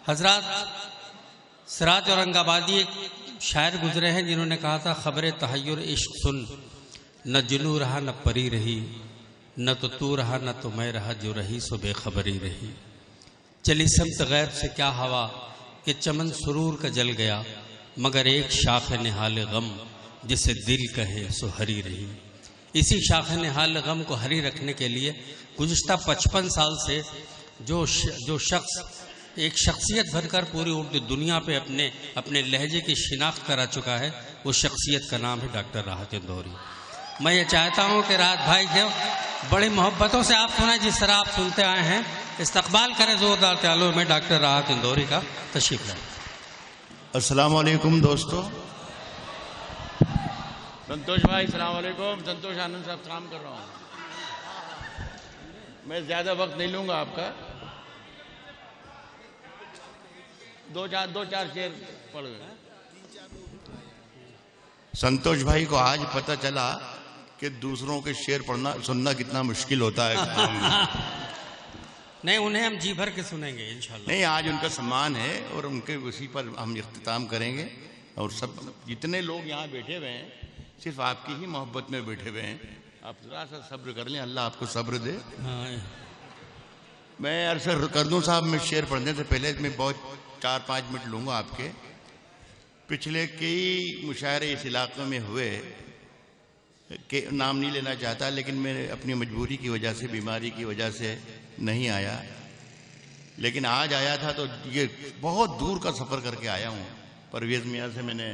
हजरत सिराज औरंगाबादी एक शायर गुजरे हैं जिन्होंने कहा था, खबरे तहय्युर इश्क सुन, न जुनू रहा न परी रही, न तो तू रहा न तो मैं रहा, जो रही सो बेखबरी रही। चली समत गैब से क्या हवा कि चमन सुरूर का जल गया, मगर एक शाख निहाल गम जिसे दिल कहे सो हरी रही। इसी शाख निहाल गम को हरी रखने के लिए गुज़िश्ता 55 साल से जो शख्स एक शख्सियत बनकर पूरी उर्दू दुनिया पे अपने लहजे की शिनाख्त करा चुका है, वो शख्सियत का नाम है डॉक्टर राहत इंदौरी। मैं ये चाहता हूँ कि राहत भाई जो बड़ी मोहब्बतों से आप सुनाए, जिस तरह आप सुनते आए हैं, इस्तकबाल करें जोरदार तालियों में डॉक्टर राहत इंदौरी का। तशरीफ लाएं। अस्सलाम वालेकुम दोस्तों। संतोष भाई अस्सलाम वालेकुम। संतोष आनंद साहब सलाम कर रहा हूँ। मैं ज़्यादा वक्त नहीं लूँगा आपका। दो चार शेर पढ़ गए। संतोष भाई को आज पता चला कि दूसरों के शेर पढ़ना सुनना कितना मुश्किल होता है। नहीं, उन्हें हम जी भर के सुनेंगे इंशाल्लाह। नहीं, आज उनका सम्मान है और उनके उसी पर हम इख्तिताम करेंगे। और सब जितने लोग यहाँ बैठे हुए हैं सिर्फ आपकी ही मोहब्बत में बैठे हुए हैं। आप थोड़ा सा सब्र कर लें, अल्लाह आपको सब्र दे। हाँ। मैं अर्ज कर दूं साहब, मैं शेर पढ़ने से पहले मैं बहुत 4-5 मिनट लूँगा आपके। पिछले कई मुशायरे इस इलाक़े में हुए के नाम नहीं लेना चाहता, लेकिन मैं अपनी मजबूरी की वजह से, बीमारी की वजह से नहीं आया। लेकिन आज आया था तो ये बहुत दूर का सफ़र करके आया हूँ। परवेज़ मियाँ से मैंने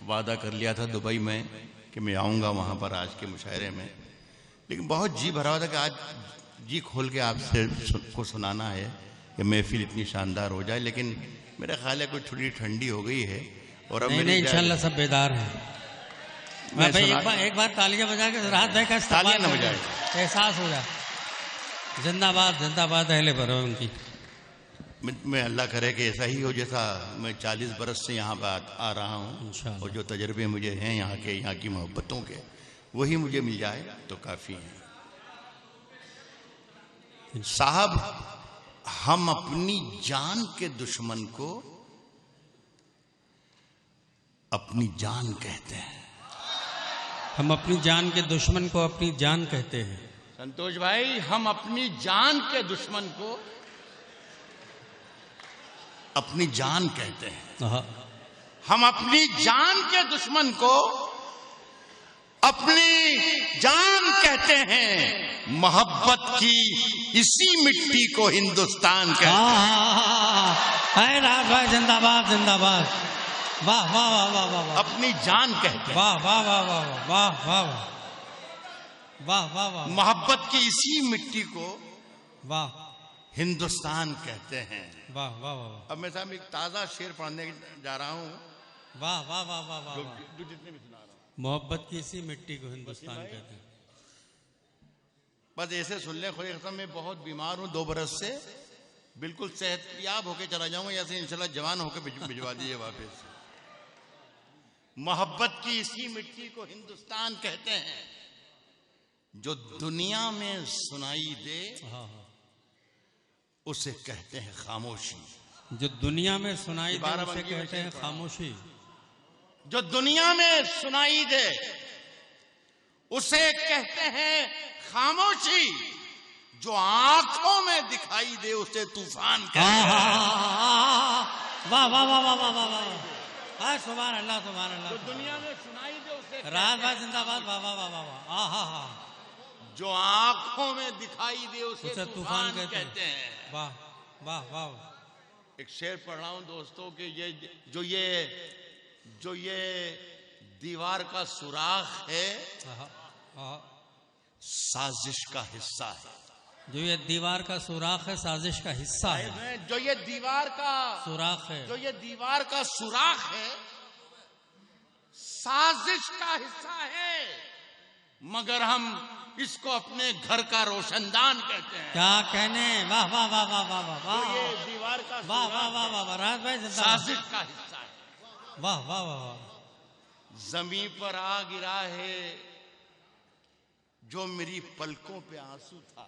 वादा कर लिया था दुबई में कि मैं आऊँगा वहाँ पर आज के मुशायरे में। लेकिन बहुत जी भरा हुआ था कि आज जी खोल के आपसे को सुनाना है कि महफिल इतनी शानदार हो जाए। लेकिन मेरा ख्याल है कुछ थोड़ी ठंडी हो गई है और अब नहीं इंशाल्लाह सब बेदार हैं। मैं भाई एक बार तालियां बजा के राहत भाई का तालियां न बजाए, एहसास हो जाए। जिंदाबाद जिंदाबाद अहले बरो उनकी। मैं अल्लाह करे कि ऐसा ही हो जैसा मैं 40 बरस से यहाँ पर आ रहा हूँ, और जो तजर्बे मुझे हैं यहाँ की मोहब्बतों के, वही मुझे मिल जाए तो काफ़ी है। साहब, हम अपनी जान के दुश्मन को अपनी जान कहते हैं। हम अपनी जान के दुश्मन को अपनी जान कहते हैं। संतोष भाई, हम अपनी जान के दुश्मन को अपनी जान कहते हैं। हम अपनी जान के दुश्मन को अपनी जान कहते हैं। मोहब्बत की इसी मिट्टी को हिंदुस्तान कहते हैं। राहत भाई जिंदाबाद जिंदाबाद। वाह वाह वाह वाह वाह। अपनी जान कहते हैं। वाह वाह वाह वाह वाह वाह वाह वाह वाह। मोहब्बत की इसी मिट्टी को वाह हिंदुस्तान कहते हैं। वाह वाह वाह। अब मैं साहब एक ताजा शेर पढ़ने जा रहा हूँ। वाह वाह वाह वाह वाह। जो जितने भी सुना रहा हूँ। मोहब्बत की इसी मिट्टी को हिंदुस्तान कहते हैं। बस ऐसे सुन ले, खुदा कसम मैं बहुत बीमार हूँ 2 बरस से। बिल्कुल सेहतयाब होके चला जाऊंगा, या से इंशाल्लाह जवान होके भिजवा दीजिए वापस। मोहब्बत की इसी मिट्टी को हिंदुस्तान कहते हैं। जो दुनिया में सुनाई दे उसे कहते हैं खामोशी। जो दुनिया में सुनाई दे उसे कहते हैं खामोशी। जो दुनिया में सुनाई दे उसे कहते हैं खामोशी। जो आंखों में दिखाई दे उसे तूफान कहते हैं। वाह वाह वाह वाह वाह वाह। सुभान अल्लाह सुभान अल्लाह। जो दुनिया में सुनाई दे उसे राहत भाई जिंदाबाद। वाह वाह वाह वाह वाह। जो आंखों में दिखाई दे उसे तूफान कहते हैं। वाह वाह वाह। एक शेर पढ़ रहा हूं दोस्तों कि जो ये दीवार का सुराख है साजिश का हिस्सा है। जो ये दीवार का सुराख है साजिश का हिस्सा है। जो ये दीवार का सुराख है, जो ये दीवार का सुराख है साजिश का हिस्सा है। मगर हम इसको अपने घर का रोशनदान कहते हैं। क्या कहने। वाह वाह वाह वाह वाह वाह वाह। ये दीवार का वाह वाह वाह वाह। राहत भाई साजिश का हिस्सा है। वाह वाह वाह। जमीन पर आ गिरा है जो मेरी पलकों पे आंसू था।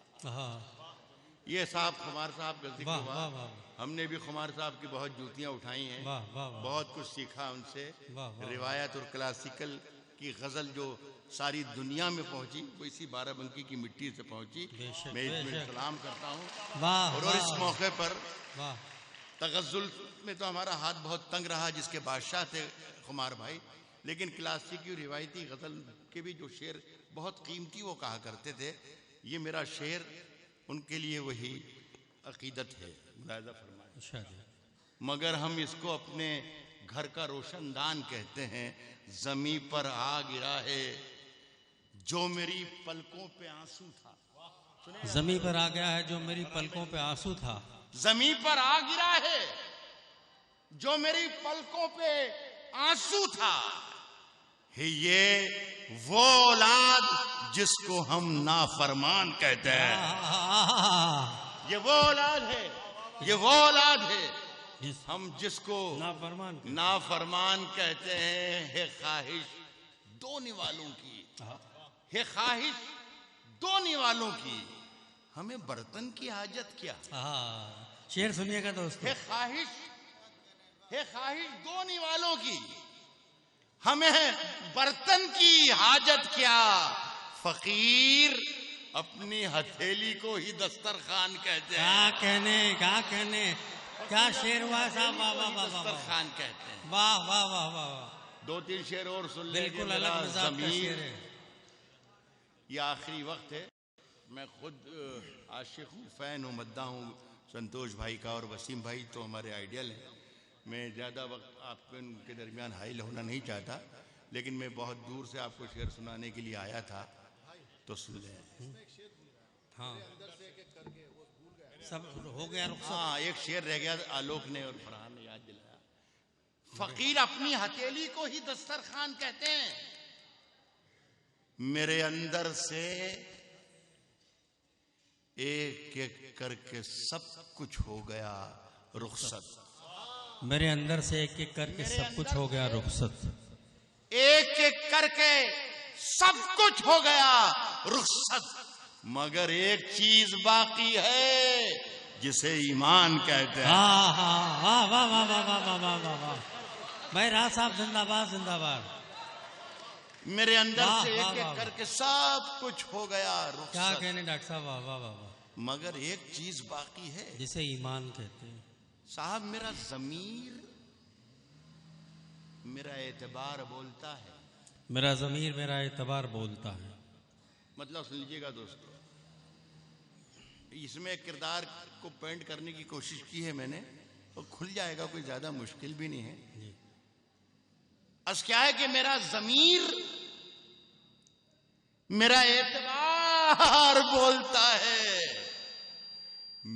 ये साहब खुमार साहब का जिक्र वाह हुआ। वाह वाह हमने भी खुमार साहब की बहुत जूतियां उठाई हैं, वाह वाह वाह बहुत कुछ सीखा उनसे। वाह वाह रिवायत और क्लासिकल की गज़ल जो सारी दुनिया में पहुंची वो इसी बाराबंकी की मिट्टी से पहुंची। बेशक, मैं इसमें बेशक। सलाम करता हूँ। वाह और इस वाह मौके पर वाह तगज़ुल में तो हमारा हाथ बहुत तंग रहा, जिसके बादशाह थे खुमार भाई, लेकिन क्लासिकी रिवायती गज़ल के भी जो शेर बहुत कीमती वो कहा करते थे, ये मेरा शेर उनके लिए वही अकीदत है। मुलाहिज़ा फरमाएं। अच्छा जी। मगर हम इसको अपने घर का रोशनदान कहते हैं। जमी पर आ गिरा है जो मेरी पलकों पे आंसू था। जमी पर आ गया है जो मेरी पलकों पे आंसू था। जमी पर आ गिरा है जो मेरी पलकों पे आंसू था। है ये वो औलाद जिसको हम नाफरमान कहते हैं। ये वो औलाद है, ये वो औलाद है हम जिसको नाफरमान कहते हैं। है ख्वाहिश दोने वालों की, है ख्वाहिश दोने वालों की, हमें बर्तन की हाजत क्या। शेर सुनिएगा दोस्तों। है ख्वाहिश दोने वालों की, हमें बर्तन की हाजत क्या। फकीर अपनी हथेली को ही दस्तरखान कहते हैं। क्या शेर हुआ साहब। वाह वाह वाह वाह दस्तरखान कहते हैं। वाह वाह वाह वाह। दो तीन शेर और सुन ले। बिल्कुल अलग मिजाज का शेर है। ये आखिरी वक्त है। मैं खुद आशिक हूँ, फैन हूँ, मद्दा हूँ संतोष भाई का, और वसीम भाई तो हमारे आइडियल हैं। मैं ज़्यादा वक्त आपके उनके दरमियान हाइल होना नहीं चाहता, लेकिन मैं बहुत दूर से आपको शेर सुनाने के लिए आया था, तो सुन लें। हाँ सब हो गया रुखसत। हाँ, एक शेर रह गया, आलोक ने और फरहान ने याद दिलाया। फकीर अपनी हथेली को ही दस्तरखान कहते हैं। मेरे अंदर से एक एक करके सब कुछ हो गया रुखसत। मेरे अंदर से एक एक करके सब कुछ हो गया रुखसत। एक एक करके सब कुछ हो गया रुखसत, मगर एक चीज बाकी है जिसे ईमान कहते हैं। वाह वाह वाह वाह वाह वाह वाह वाह वाह वाह। भाई राज साहब जिंदाबाद जिंदाबाद। मेरे अंदर वाह, से वाह, एक एक वाह, करके सब कुछ हो गया क्या रुखसत, कहने डॉक्टर साहब। वाह वाह वाह वाह। मगर एक चीज बाकी है जिसे ईमान कहते हैं। साहब। मेरा ज़मीर, मेरा एतबार बोलता है। मेरा ज़मीर मेरा एतबार बोलता है। मतलब सुन लीजिएगा दोस्तों, इसमें किरदार को पेंट करने की कोशिश की है मैंने, तो खुल जाएगा, कोई ज्यादा मुश्किल भी नहीं है। अस क्या है कि मेरा ज़मीर मेरा एतबार बोलता है,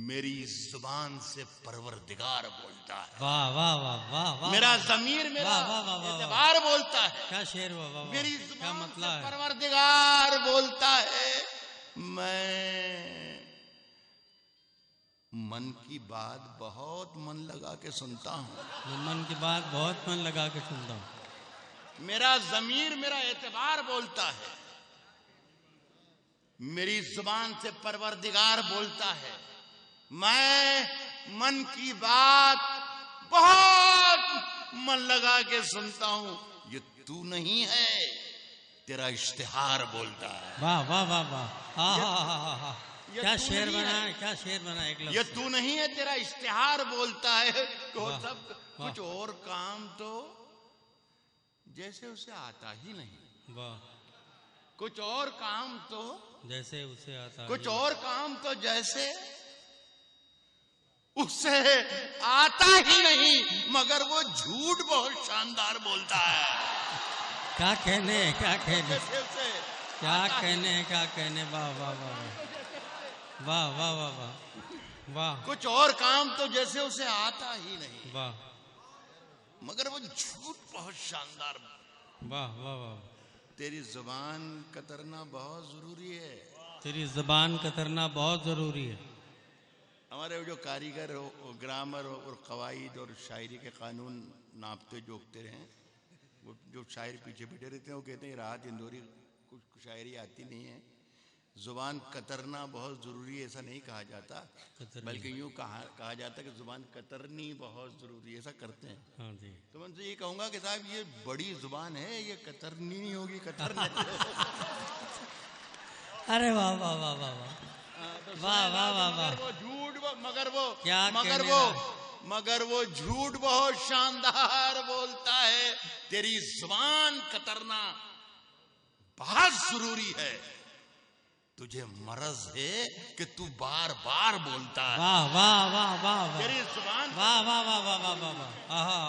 मेरी जुबान से परवरदिगार बोलता है। वाह वाह वाह वाह वाह। मेरा ज़मीर मेरा वाह, वाह, वाह, वाह, एतबार बोलता है। क्या शेर हुआ। वाह वाह। मेरी क्या जुबान मतलब से है। परवरदिगार बोलता है। मैं मन की बात बहुत मन लगा के सुनता हूँ। मैं मन की बात बहुत मन लगा के सुनता हूँ। मेरा ज़मीर मेरा एतबार बोलता है, मेरी जुबान से परवरदिगार बोलता है। मैं मन की बात बहुत मन लगा के सुनता हूँ। ये तू नहीं है, तेरा इश्तिहार बोलता है। वाह वाह वाह वाह। हाँ हाँ हाँ हाँ। ये क्या तू शेर नहीं बना है। है। क्या शेर बना है। एक लफ्ज़ ये में। तू नहीं है, तेरा इश्तिहार बोलता है। तो वाह, सब वाह। कुछ और काम तो जैसे उसे आता ही नहीं। वाह। कुछ और काम तो जैसे उसे आता कुछ ही। और काम तो जैसे उसे आता ही नहीं, मगर वो झूठ बहुत शानदार बोलता है। क्या कहने क्या कहने जैसे उसे क्या कहने क्या कहने। वाह वाह वाह वाह वाह वाह वाह वाह कुछ और काम तो जैसे उसे आता ही नहीं, वाह मगर वो झूठ बहुत शानदार। वाह वाह वाह। तेरी जुबान कतरना बहुत जरूरी है। तेरी ज़बान कतरना बहुत ज़रूरी है। हमारे वो जो कारीगर हो, ग्रामर और कवायद और शायरी के कानून नापते जोखते रहे, वो जो शायर पीछे बैठे रहते हैं, वो कहते हैं राहत इंदौरी कुछ शायरी आती नहीं है, जुबान कतरना बहुत जरूरी है ऐसा नहीं कहा जाता, कतरनी। बल्कि यूं कहा जाता है कि जुबान कतरनी बहुत जरूरी है, ऐसा करते हैं। हाँ जी। तो मैं उनसे ये कहूंगा कि साहब ये बड़ी जुबान है, ये कतरनी नहीं होगी, कतरनी। अरे वाह वाह वाह वाह वाह वाह वाह वाह वाह। वो झूठ क्या मगर वो झूठ बहुत शानदार बोलता है। तेरी जुबान कतरना बहुत जरूरी है, तुझे मरज है कि तू बार बार बोलता है। वाह वाह वाह वाह तेरी जुबान वाह वाह वाह वाह वाह वाह वाह। आहा,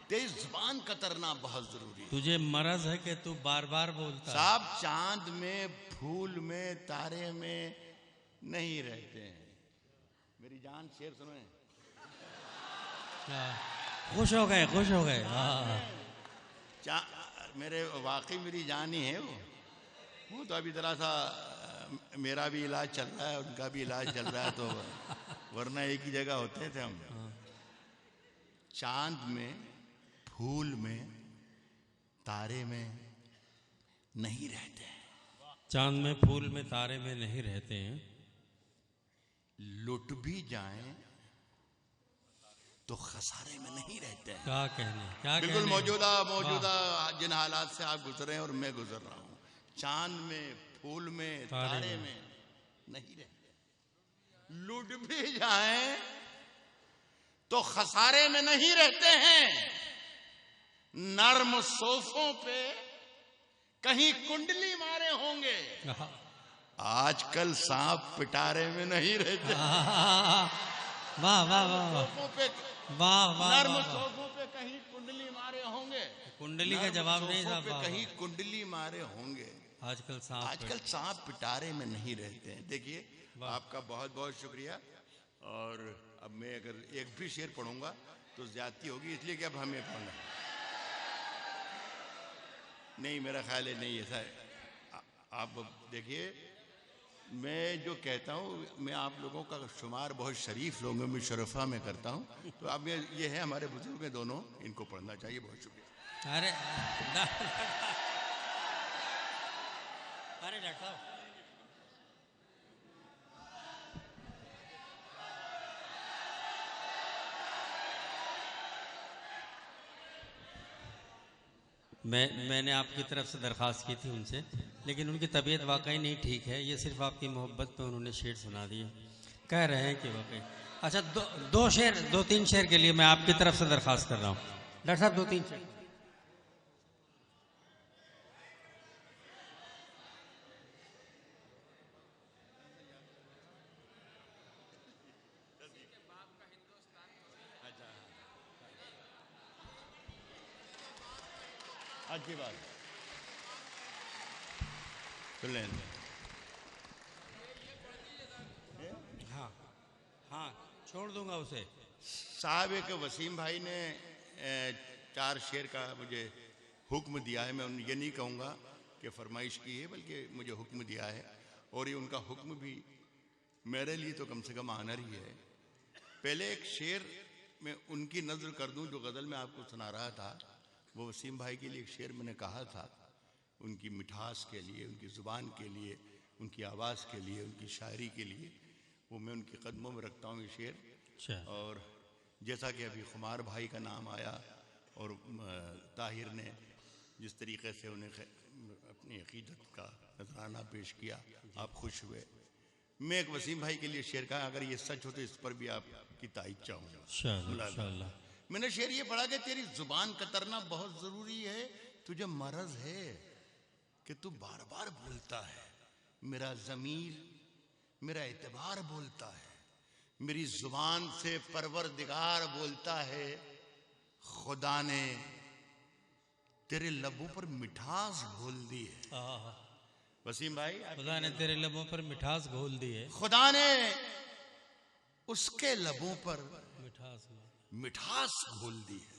तेरी जुबान कतरना बहुत जरूरी है। तुझे मरज है कि तू बार बार बोलता है। साहब चांद में, फूल में, तारे में नहीं रहते हैं। मेरी जान शेर सुनो, खुश हो गए, खुश हो गए। मेरे वाकई मेरी जान ही है वो तो अभी जरा सा मेरा भी इलाज चल रहा है, उनका भी इलाज चल रहा है, तो वरना एक ही जगह होते थे हम। चांद में, फूल में, तारे में नहीं रहते हैं। चांद में, फूल में, तारे में नहीं रहते हैं। लुट भी जाएं तो खसारे में नहीं रहते हैं। क्या कहने, क्या बिल्कुल कहने। मौजूदा जिन हालात से आप गुजरे हैं और मैं गुजर रहा हूं, चांद में, फूल में, तारे में नहीं रहते। लुट भी जाएं तो खसारे में नहीं रहते हैं। नर्म सोफों पे कहीं कुंडली मारे होंगे, आजकल सांप पिटारे में नहीं रहते। वाह वाह वाह वाह सोफों पे, वाह वाह। नर्म सोफों पे कहीं कुंडली मारे होंगे। कुंडली का जवाब नहीं था। कहीं कुंडली मारे होंगे, आजकल सांप पिटारे में नहीं रहते हैं। देखिए, आपका बहुत बहुत शुक्रिया। और अब मैं अगर एक भी शेर पढ़ूंगा तो ज्यादती होगी, इसलिए कि अब हमें पढ़ना नहीं, मेरा ख्याल है नहीं ऐसा है। आप देखिए, मैं जो कहता हूँ, मैं आप लोगों का शुमार बहुत शरीफ लोगों में, शरफा में करता हूँ। तो अब ये है हमारे बुजुर्ग हैं दोनों, इनको पढ़ना चाहिए। बहुत शुक्रिया। अरे अरे डॉक्टर साहब, मैंने आपकी तरफ से दरख्वास्त की थी उनसे, लेकिन उनकी तबीयत वाकई नहीं ठीक है। ये सिर्फ आपकी मोहब्बत पे उन्होंने शेर सुना दिए। कह रहे हैं कि वाकई अच्छा, दो तीन शेर के लिए मैं आपकी तरफ से दरख्वास्त कर रहा हूँ। डॉक्टर साहब, 2-3 शेर। अच्छी बात सुन लें। हाँ हाँ, छोड़ दूंगा उसे। साहब, एक वसीम भाई ने 4 शेर का मुझे हुक्म दिया है। मैं ये नहीं कहूँगा कि फरमाइश की है, बल्कि मुझे हुक्म दिया है। और ये उनका हुक्म भी मेरे लिए तो कम से कम आनर ही है। पहले एक शेर मैं उनकी नज़र कर दूं जो गज़ल में आपको सुना रहा था। वो वसीम भाई के लिए एक शेर मैंने कहा था, उनकी मिठास के लिए, उनकी ज़ुबान के लिए, उनकी आवाज़ के लिए, उनकी शायरी के लिए। वो मैं उनके कदमों में रखता हूँ ये शेर। और जैसा कि अभी खुमार भाई का नाम आया और ताहिर ने जिस तरीके से उन्हें अपनी अकीदत का नजराना पेश किया, आप खुश हुए। मैं एक वसीम भाई के लिए शेर कहा, अगर ये सच हो तो इस पर भी आपकी तारीफ चाहूँगा। मैंने शेर ये पढ़ा कि तेरी जुबान कतरना बहुत जरूरी है, तुझे मरज है कि तू बार बार बोलता है। मेरा ज़मीर, मेरा एतबार बोलता है, मेरी जुबान से परवरदिगार बोलता है। खुदा ने तेरे लबों पर मिठास घोल दी है। वसीम भाई, खुदा ने तेरे लबों पर मिठास घोल दी है। खुदा ने उसके लबों पर मिठास घोल दी है।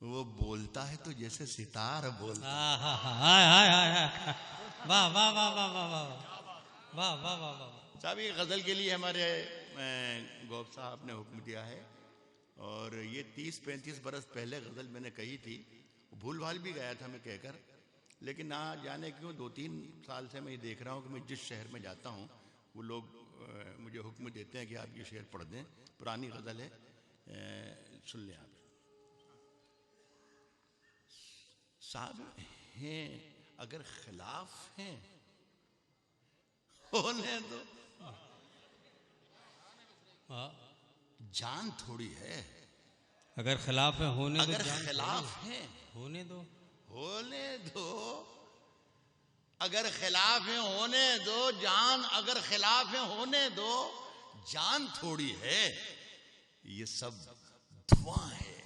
वो बोलता है तो जैसे सितार बोलता है। वाह वाह वाह वाह वाह वाह वाह वाह वाह वाह। साहब, ये गजल के लिए हमारे गौब साहब ने हुक्म दिया है। और ये 30-35 बरस पहले गजल मैंने कही थी, भूल भाल भी गया था मैं कहकर। लेकिन ना जाने क्यों 2-3 साल से मैं ये देख रहा हूँ कि मैं जिस शहर में जाता हूँ वो लोग मुझे हुक्म देते हैं कि आप ये शेर पढ़ दें। पुरानी गज़ल है, सुन लें आप। साहब हैं अगर खिलाफ हैं होने दो, जान थोड़ी है। अगर खिलाफ है होने दो, अगर जान खिलाफ है होने दो, होने दो। अगर खिलाफ है होने दो जान, अगर खिलाफ है होने दो जान थोड़ी है। ये सब धुआं है,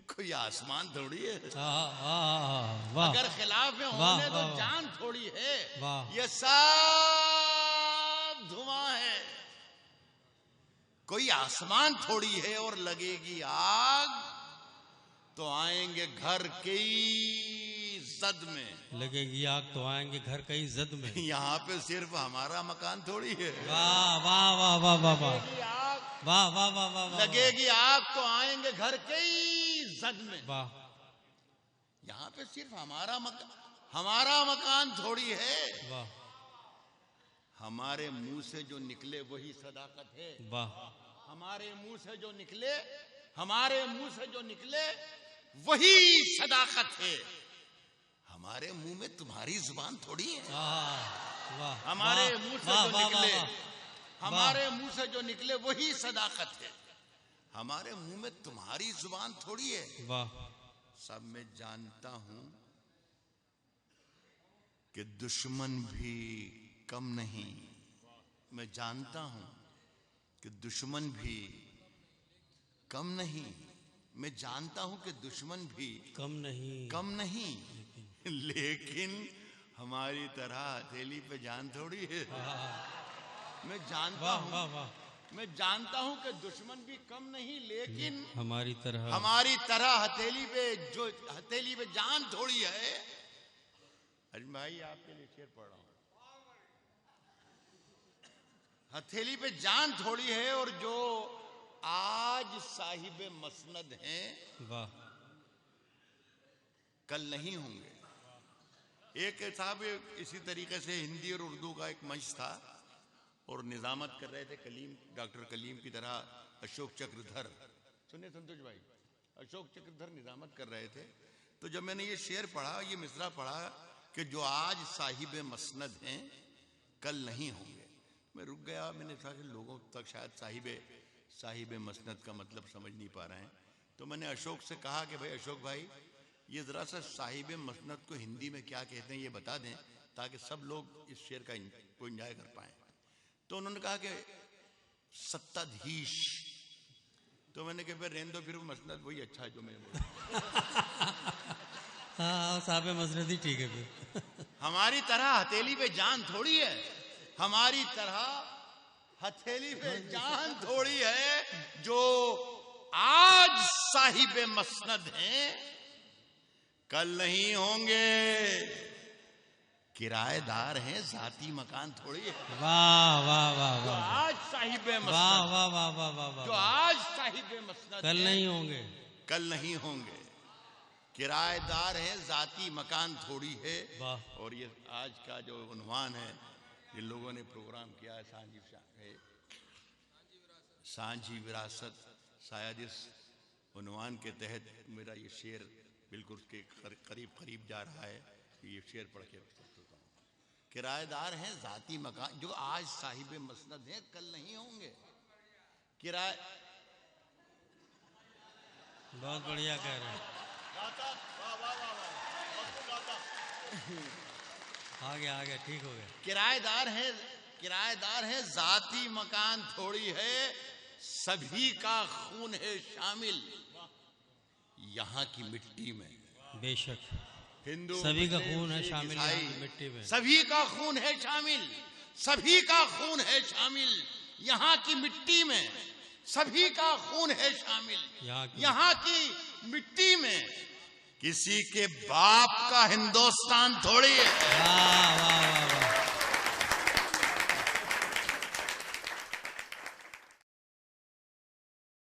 कोई आसमान थोड़ी है। वाह। अगर खिलाफ है होने दो जान थोड़ी है। वाह। ये सब धुआं है, कोई आसमान थोड़ी है। और लगेगी आग तो आएंगे घर की जद में। लगेगी आग तो आएंगे घर कई जद में। यहाँ पे सिर्फ हमारा मकान थोड़ी है। वाह वाह वाह वाह वाह वाह वाह वाह वाह वाह। लगेगी आग तो आएंगे घर कई जद में। वाह। यहाँ पे सिर्फ हमारा मकान थोड़ी है। वाह। हमारे मुंह से जो निकले वही सदाकत है। वाह। हमारे मुंह से जो निकले, हमारे मुंह से जो निकले वही सदाकत है। हमारे मुंह में तुम्हारी जुबान थोड़ी है। वाह। हमारे मुंह से जो निकले, हमारे मुंह से जो निकले वही सदाकत है। हमारे मुंह में तुम्हारी जुबान थोड़ी है। वाह। सब मैं जानता हूं कि दुश्मन भी कम नहीं। मैं जानता हूं कि दुश्मन भी कम नहीं। मैं जानता हूं कि दुश्मन भी कम नहीं, लेकिन हमारी तरह हथेली पे जान थोड़ी है। मैं जानता हूं कि दुश्मन भी कम नहीं, लेकिन हमारी तरह हथेली पे जान थोड़ी है। अरे भाई आपके लिए शेर पढ़ रहा हूं। हथेली पे जान थोड़ी है और जो आज साहिब मसनद हैं, वाह, कल नहीं होंगे। एक साहब इसी तरीके से हिंदी और उर्दू का एक मंच था और निजामत कर रहे थे डॉक्टर कलीम की तरह अशोक चक्रधर। सुनिए संतोष भाई, अशोक चक्रधर निजामत कर रहे थे। तो जब मैंने ये शेर पढ़ा, ये मिसरा पढ़ा कि जो आज साहिब मसनद हैं कल नहीं होंगे, मैं रुक गया। मैंने कहा कि लोगों तक शायद साहिब मसनद का मतलब समझ नहीं पा रहे हैं। तो मैंने अशोक से कहा कि भाई अशोक भाई, ये ज़रा सा साहिब मसनद को हिंदी में क्या कहते हैं ये बता दें, ताकि सब लोग इस शेर का को एंजॉय कर पाएँ। तो उन्होंने कहा कि सत्ताधीश। तो मैंने कहा फिर रहने दो, फिर वो मसनद वही अच्छा है जो मैंने बोला। हाँ, साहिब मसनद ही ठीक है फिर। हमारी तरह हथेली पे जान थोड़ी है। हमारी तरह हथेली पे जान थोड़ी है। जो आज साहिब मसनद हैं कल नहीं होंगे। किराएदार हैं, जाती मकान थोड़ी है। वाह वाह वाह वाह। आज साहिब मसनद, वाह वाह वाह वाह वाह। जो आज साहिब मसनद कल नहीं होंगे, कल नहीं होंगे। किराएदार हैं, जाती मकान थोड़ी है। वाह। और ये आज का जो उन्वान है, जिन लोगों ने प्रोग्राम किया है, सांझी विरासत, शायद इस उन्वान के तहत मेरा ये शेर बिल्कुल उसके करीब जा रहा है। ये शेर पढ़ के सकता हूँ। किराएदार हैं, जाती मकान, जो आज साहिब मसनद हैं कल नहीं होंगे। किराए बहुत बढ़िया कह रहे हैं। आ गया ठीक हो गया। किराएदार है, जाती मकान थोड़ी है। सभी का खून है शामिल यहाँ की मिट्टी में। बेशक हिंदू सभी का खून है शामिल यहाँ की मिट्टी में। सभी का खून है शामिल, सभी का खून है शामिल यहाँ की मिट्टी में। सभी का खून है शामिल यहाँ की मिट्टी में। किसी के बाप का हिंदुस्तान थोड़ी है। वाह वाह वाह।